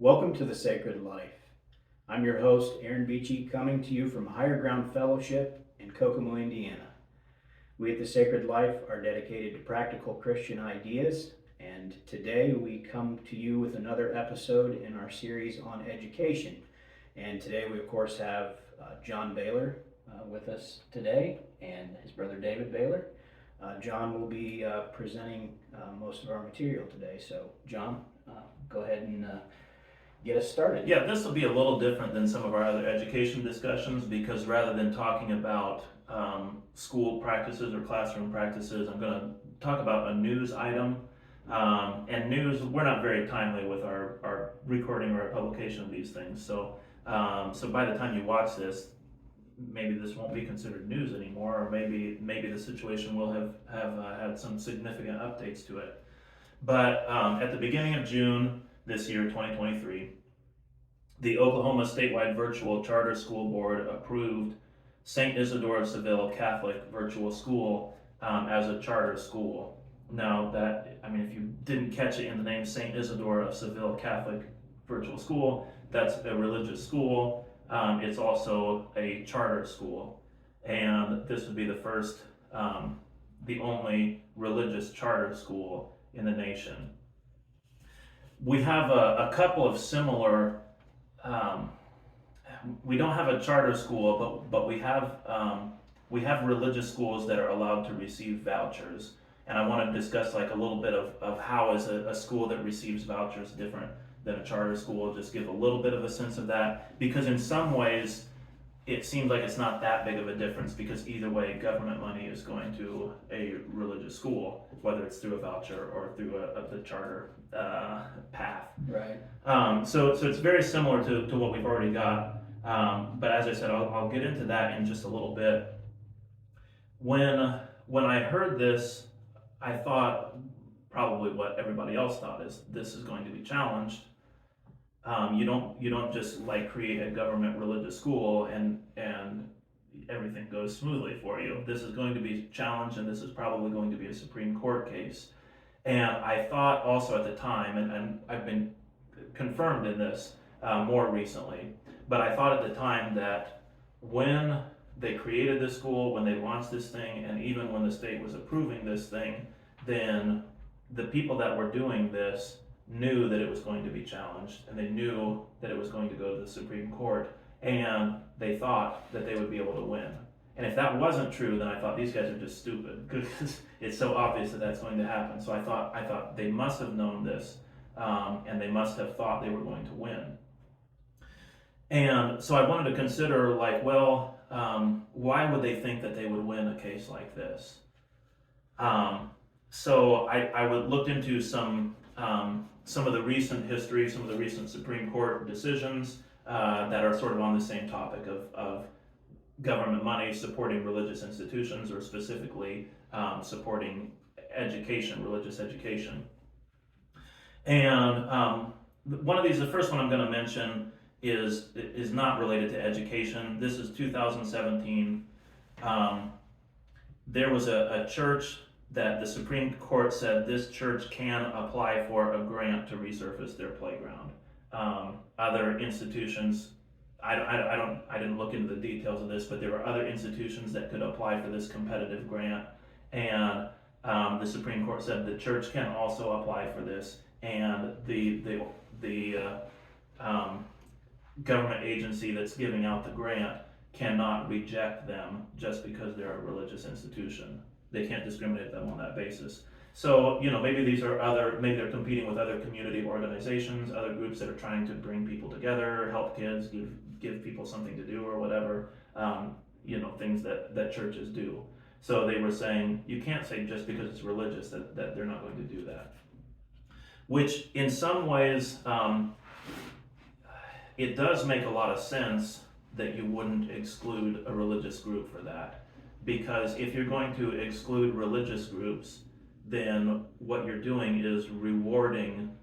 Welcome to the Sacred Life. I'm your host, Aaron Beachy, coming to you from Higher Ground Fellowship in Kokomo, Indiana. We at the Sacred Life are dedicated to practical Christian ideas, and today we come to you with another episode in our series on education. And today we, of course, have John Baylor with us today and his brother David Baylor. John will be presenting most of our material today. So, John, go ahead and get us started. Yeah, this will be a little different than some of our other education discussions because rather than talking about school practices or classroom practices, I'm going to talk about a news item. And news, we're not very timely with our recording or our publication of these things. So by the time you watch this, maybe this won't be considered news anymore, or maybe the situation will have had some significant updates to it. But at the beginning of June this year, 2023, the Oklahoma Statewide Virtual Charter School Board approved St. Isidore of Seville Catholic Virtual School as a charter school. Now if you didn't catch it in the name St. Isidore of Seville Catholic Virtual School, that's a religious school. It's also a charter school. And this would be the only religious charter school in the nation. We have a couple of similar, we don't have a charter school, but we have religious schools that are allowed to receive vouchers. And I want to discuss like a little bit of how is a school that receives vouchers different than a charter school, just give a little bit of a sense of that, because in some ways it seems like it's not that big of a difference, because either way government money is going to a religious school, whether it's through a voucher or through the charter path. Right. So it's very similar to what we've already got, but as I said, I'll get into that in just a little bit. When I heard this, I thought probably what everybody else thought is this is going to be challenged. You don't just like create a government religious school and everything goes smoothly for you. This is going to be challenged, and this is probably going to be a Supreme Court case. And I thought also at the time, and I've been confirmed in this more recently, but I thought at the time that when they created this school, when they launched this thing, and even when the state was approving this thing, then the people that were doing this knew that it was going to be challenged, and they knew that it was going to go to the Supreme Court, and they thought that they would be able to win. And if that wasn't true, then I thought these guys are just stupid, because it's so obvious that that's going to happen. So I thought they must have known this, and they must have thought they were going to win. And so I wanted to consider, like, well, why would they think that they would win a case like this? So I looked into some of the recent history, some of the recent Supreme Court decisions that are sort of on the same topic of government money supporting religious institutions, or specifically supporting education, religious education. And one of these, the first one I'm going to mention is not related to education. This is 2017. There was a church that the Supreme Court said this church can apply for a grant to resurface their playground. Other institutions, I didn't look into the details of this, but there were other institutions that could apply for this competitive grant, and the Supreme Court said the church can also apply for this, and the government agency that's giving out the grant cannot reject them just because they're a religious institution. They can't discriminate them on that basis. So, maybe maybe they're competing with other community organizations, other groups that are trying to bring people together, help kids, give people something to do or whatever, things that churches do. So they were saying, you can't say just because it's religious that they're not going to do that. Which in some ways, it does make a lot of sense that you wouldn't exclude a religious group for that. Because if you're going to exclude religious groups, then what you're doing is rewarding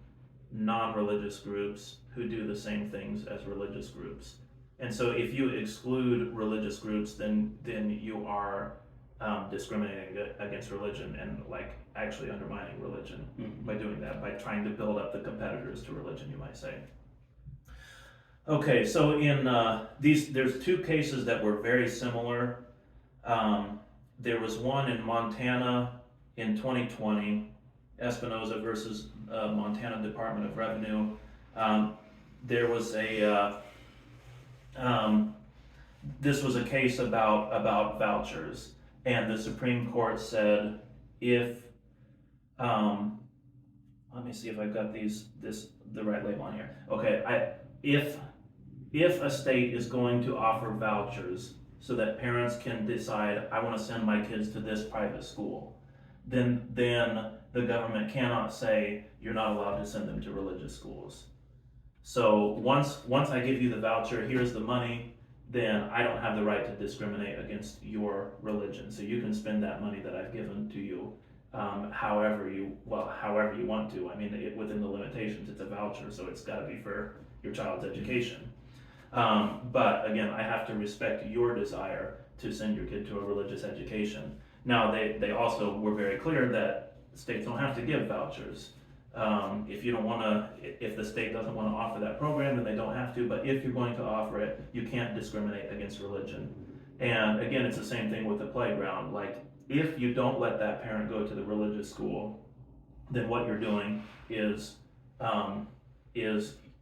non-religious groups who do the same things as religious groups. And so if you exclude religious groups, then you are discriminating against religion and like actually undermining religion by doing that, by trying to build up the competitors to religion, you might say. Okay, so in there's two cases that were very similar. There was one in Montana in 2020, Espinoza versus Montana Department of Revenue. There was this was a case about vouchers, and the Supreme Court said if let me see if I've got the right label on here. Okay, if a state is going to offer vouchers so that parents can decide, I want to send my kids to this private school, then the government cannot say you're not allowed to send them to religious schools. So once I give you the voucher, here's the money, then I don't have the right to discriminate against your religion. So you can spend that money that I've given to you however you want to. I mean, within the limitations, it's a voucher, so it's got to be for your child's education. But again, I have to respect your desire to send your kid to a religious education. Now, they also were very clear that states don't have to give vouchers. If the state doesn't want to offer that program, then they don't have to, but if you're going to offer it, you can't discriminate against religion. And again, it's the same thing with the playground. Like, if you don't let that parent go to the religious school, then what you're doing is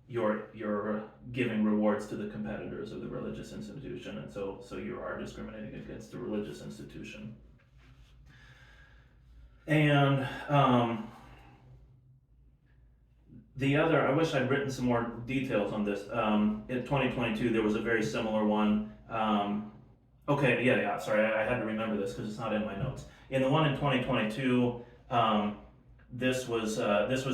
you're giving rewards to the competitors of the religious institution, and so you are discriminating against the religious institution. And the other, I wish I'd written some more details on this. In 2022, there was a very similar one. Sorry, I had to remember this because it's not in my notes. In the one in 2022, this was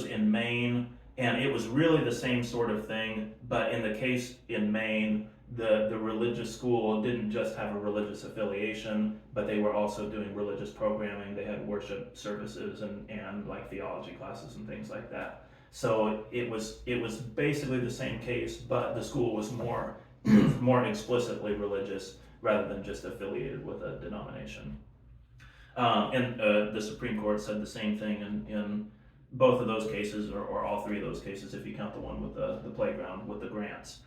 in Maine, and it was really the same sort of thing, but in the case in Maine, the religious school didn't just have a religious affiliation, but they were also doing religious programming. They had worship services and like theology classes and things like that. So it was basically the same case, but the school was more explicitly religious rather than just affiliated with a denomination. And the Supreme Court said the same thing in both of those cases, or all three of those cases, if you count the one with the playground with the grants.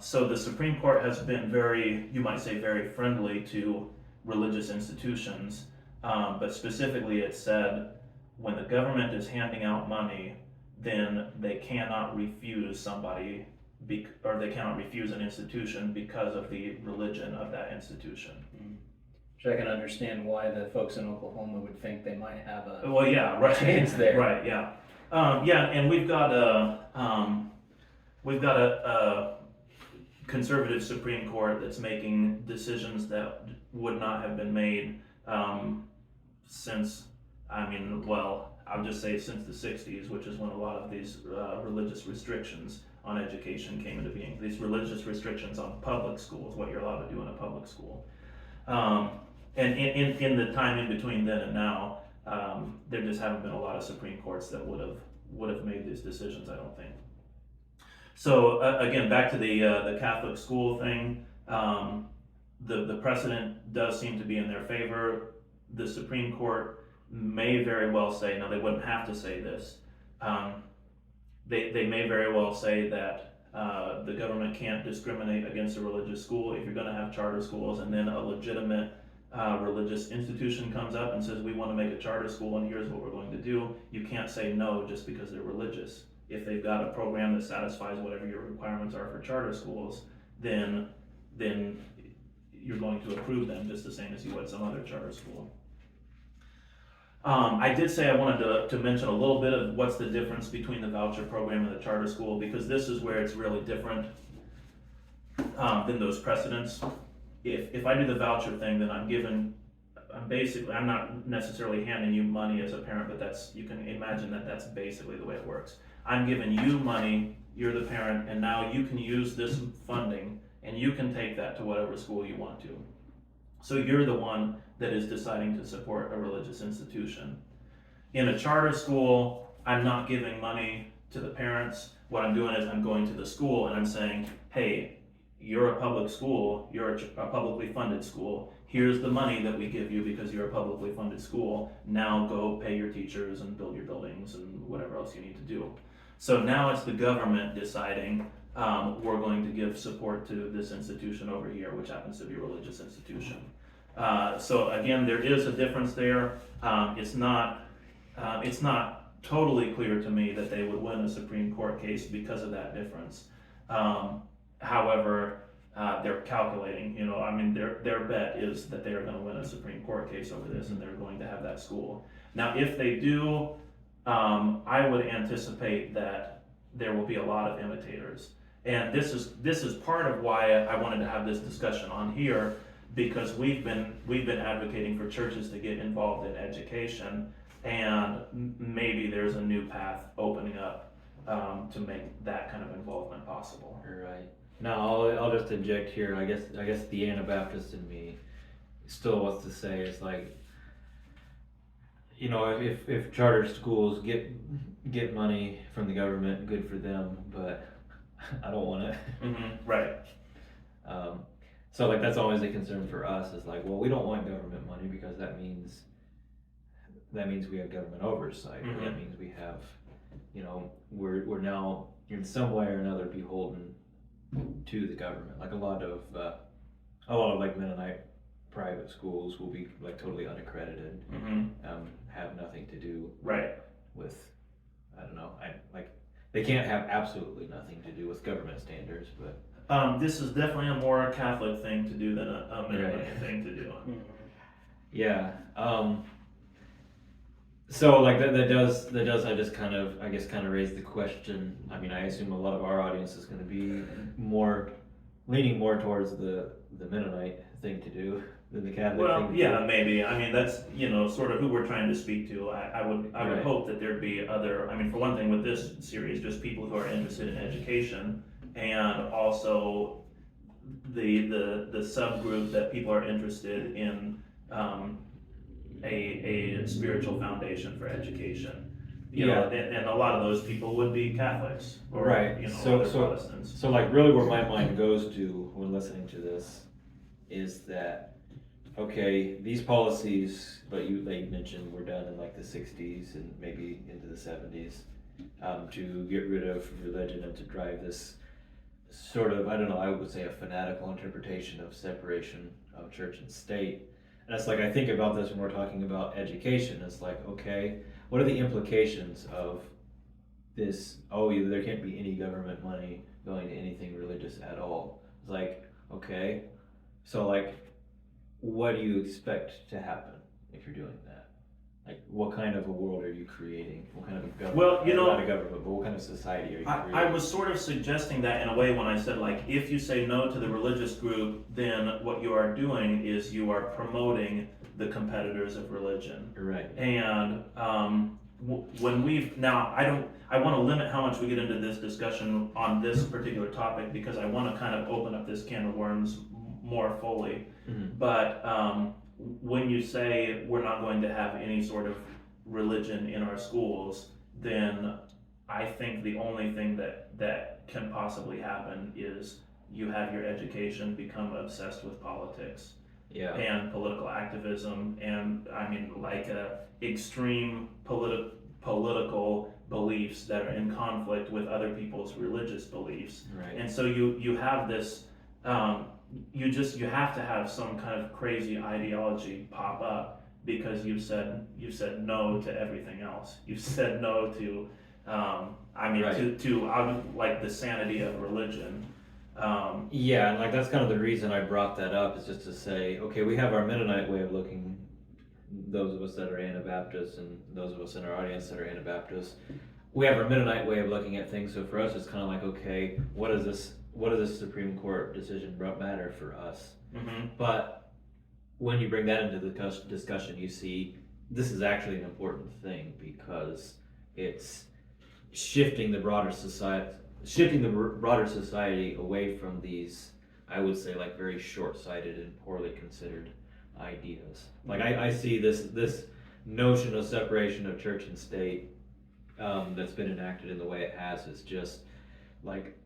So the Supreme Court has been you might say very friendly to religious institutions, but specifically it said when the government is handing out money, then they cannot refuse somebody or they cannot refuse an institution because of the religion of that institution. So I can understand why the folks in Oklahoma would think they might have a chance there. Right, yeah. And we've got a conservative Supreme Court that's making decisions that would not have been made since, I'll just say since the 60s, which is when a lot of these religious restrictions on education came into being. These religious restrictions on public schools, what you're allowed to do in a public school. And in the time in between then and now, there just haven't been a lot of Supreme Courts that would have made these decisions, I don't think. So again, back to the Catholic school thing, the precedent does seem to be in their favor. The Supreme Court may very well say, now they wouldn't have to say this, they may very well say that the government can't discriminate against a religious school if you're going to have charter schools, and then a legitimate religious institution comes up and says we want to make a charter school and here's what we're going to do. You can't say no just because they're religious. If they've got a program that satisfies whatever your requirements are for charter schools, then you're going to approve them just the same as you would some other charter school. I did say I wanted to mention a little bit of what's the difference between the voucher program and the charter school, because this is where it's really different than those precedents. If I do the voucher thing, then I'm not necessarily handing you money as a parent, but you can imagine that's basically the way it works. I'm giving you money, you're the parent, and now you can use this funding and you can take that to whatever school you want to. So you're the one that is deciding to support a religious institution. In a charter school, I'm not giving money to the parents. What I'm doing is I'm going to the school and I'm saying, hey, you're a public school, you're a publicly funded school, here's the money that we give you because you're a publicly funded school, now go pay your teachers and build your buildings and whatever else you need to do. So now it's the government deciding we're going to give support to this institution over here, which happens to be a religious institution. So again, there is a difference there. It's not totally clear to me that they would win a Supreme Court case because of that difference. However, they're calculating, I mean, their bet is that they are going to win a Supreme Court case over this, and they're going to have that school. Now, if they do, I would anticipate that there will be a lot of imitators. And this is part of why I wanted to have this discussion on here, because we've been advocating for churches to get involved in education, and maybe there's a new path opening up to make that kind of involvement possible. Right. Now I'll just inject here. I guess the Anabaptist in me still wants to say it's like, if charter schools get money from the government, good for them, but I don't want it. Right. So like that's always a concern for us, is like, well, we don't want government money because that means we have government oversight. Mhm. That means we have, we're now in some way or another beholden to the government. Like a lot of like Mennonite private schools will be like totally unaccredited, have nothing to do Right. with, I don't know, they can't have absolutely nothing to do with government standards, but This is definitely a more Catholic thing to do than a Mennonite Right. thing to do. yeah. So like that does I just kind of raise the question. I mean, I assume a lot of our audience is going to be leaning more towards the Mennonite thing to do than the Catholic Well, thing to yeah, do. maybe. I mean, that's, sort of who we're trying to speak to. I would Right. hope that there'd be other, I mean, for one thing with this series, just people who are interested in education, and also the subgroup that people are interested in a spiritual foundation for education. And a lot of those people would be Catholics or Right. other Protestants. So like really where my mind goes to when listening to this is that, okay, these policies that you mentioned were done in like the 60s and maybe into the 70s to get rid of religion and to drive this sort of, I don't know, I would say a fanatical interpretation of separation of church and state. And it's like, I think about this when we're talking about education. It's like, okay, what are the implications of this? Oh, there can't be any government money going to anything religious at all. It's like, okay, so like, what do you expect to happen if you're doing that? Like, what kind of a world are you creating? What kind of a government? Well, not a government, but what kind of society are you creating? I was sort of suggesting that in a way when I said, like, if you say no to the religious group, then what you are doing is you are promoting the competitors of religion. Right. And when I want to limit how much we get into this discussion on this particular topic, because I want to kind of open up this can of worms more fully. Mm-hmm. But when you say we're not going to have any sort of religion in our schools, then I think the only thing that can possibly happen is you have your education become obsessed with politics. Yeah. And political activism, and I mean like extreme political beliefs that are in conflict with other people's religious beliefs. Right. And so you have this you have to have some kind of crazy ideology pop up because you've said no to everything else. You've said no to Right. to like the sanity of religion. Yeah, and like that's kind of the reason I brought that up, is just to say, okay, we have our Mennonite way of looking, those of us that are Anabaptists and those of us in our audience that are Anabaptists, we have our Mennonite way of looking at things. So for us, it's kind of like, okay, what does this Supreme Court decision matter for us? Mm-hmm. But when you bring that into the discussion, you see this is actually an important thing because it's shifting the broader society away from these, I would say, like very short-sighted and poorly considered ideas. Like I see this notion of separation of church and state that's been enacted in the way it has is just like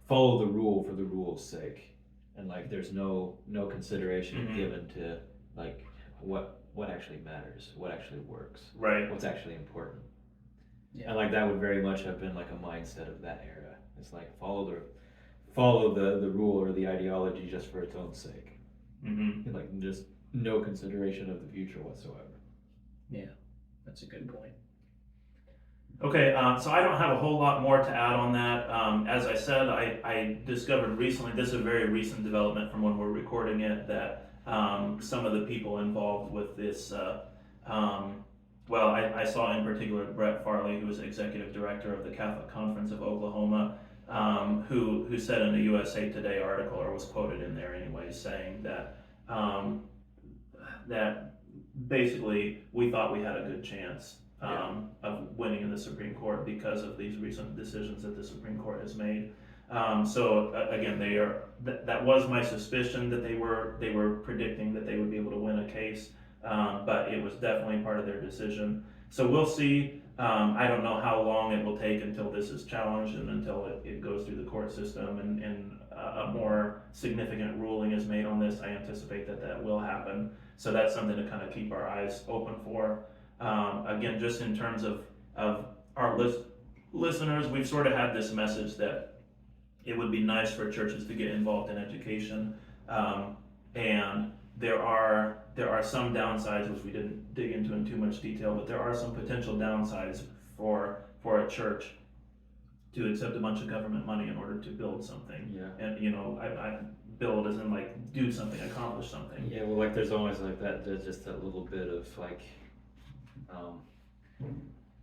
follow the rule for the rule's sake, and like there's no consideration Mm-hmm. given to like what actually matters, what actually works, Right. what's actually important. Yeah. And like that would very much have been like a mindset of that era. It's like follow the rule or the ideology just for its own sake. Mm-hmm. Like just no consideration of the future whatsoever. That's a good point. Okay, so I don't have a whole lot more to add on that. As I said, I discovered recently, this is a very recent development from when we're recording it, that some of the people involved with this, well, I saw in particular Brett Farley, who was executive director of the Catholic Conference of Oklahoma, who said in a USA Today article, or was quoted in there anyway, saying that that basically we thought we had a good chance of winning in the Supreme Court because of these recent decisions that the Supreme Court has made. Again, that was my suspicion, that they were predicting that they would be able to win a case, but it was definitely part of their decision. So we'll see. I don't know how long it will take until this is challenged and until it goes through the court system and a more significant ruling is made on this. I anticipate that will happen. So that's something to kind of keep our eyes open for. Again, just in terms of our listeners, we've sort of had this message that it would be nice for churches to get involved in education, and there are some downsides, which we didn't dig into in too much detail, but there are some potential downsides for a church to accept a bunch of government money in order to build something. Yeah. And I build as in like do something, accomplish something. Yeah, well, like there's always like that. There's just that little bit of like,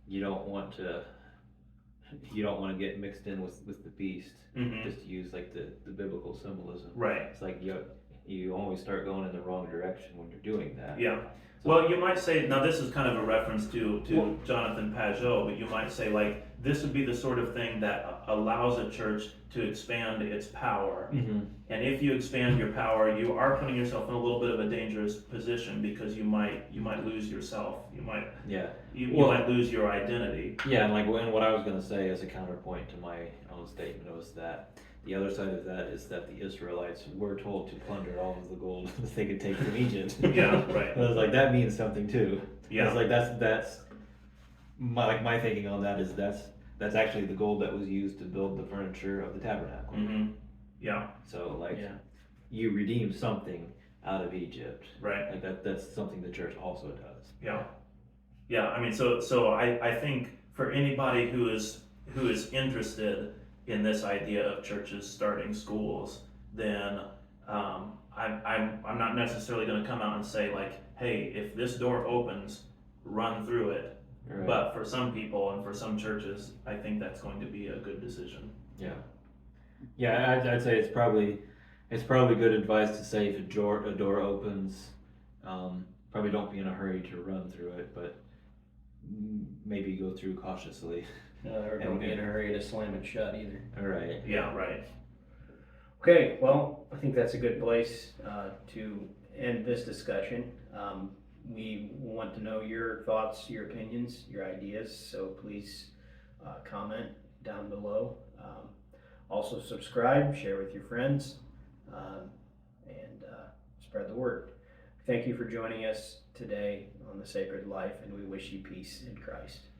you don't want to get mixed in with the beast. Mm-hmm. Just to use like the biblical symbolism. Right. It's like you always start going in the wrong direction when you're doing that. Yeah. Well, you might say, now this is kind of a reference to Jonathan Pageau, but you might say like, this would be the sort of thing that allows a church to expand its power. Mm-hmm. And if you expand your power, you are putting yourself in a little bit of a dangerous position because you might lose yourself. You might lose your identity. Yeah, and what I was going to say as a counterpoint to my own statement was that the other side of that is that the Israelites were told to plunder all of the gold that they could take from Egypt. Yeah, right. I was like, that means something too. Yeah. It's like that's my thinking on that is that's actually the gold that was used to build the furniture of the tabernacle. Mm-hmm. Yeah. So you redeem something out of Egypt. Right. Like that's something the church also does. Yeah. Yeah. I mean, so I think for anybody who is interested in this idea of churches starting schools, then I'm not necessarily going to come out and say like, hey, if this door opens, run through it. Right. But for some people and for some churches, I think that's going to be a good decision. Yeah. Yeah, I'd say it's probably good advice to say if a door opens, probably don't be in a hurry to run through it, but maybe go through cautiously. Or don't be in a hurry to slam it shut either. All right. Yeah, right. Okay, well, I think that's a good place to end this discussion. We want to know your thoughts, your opinions, your ideas, so please comment down below. Also subscribe, share with your friends, and spread the word. Thank you for joining us today on The Sacred Life, and we wish you peace in Christ.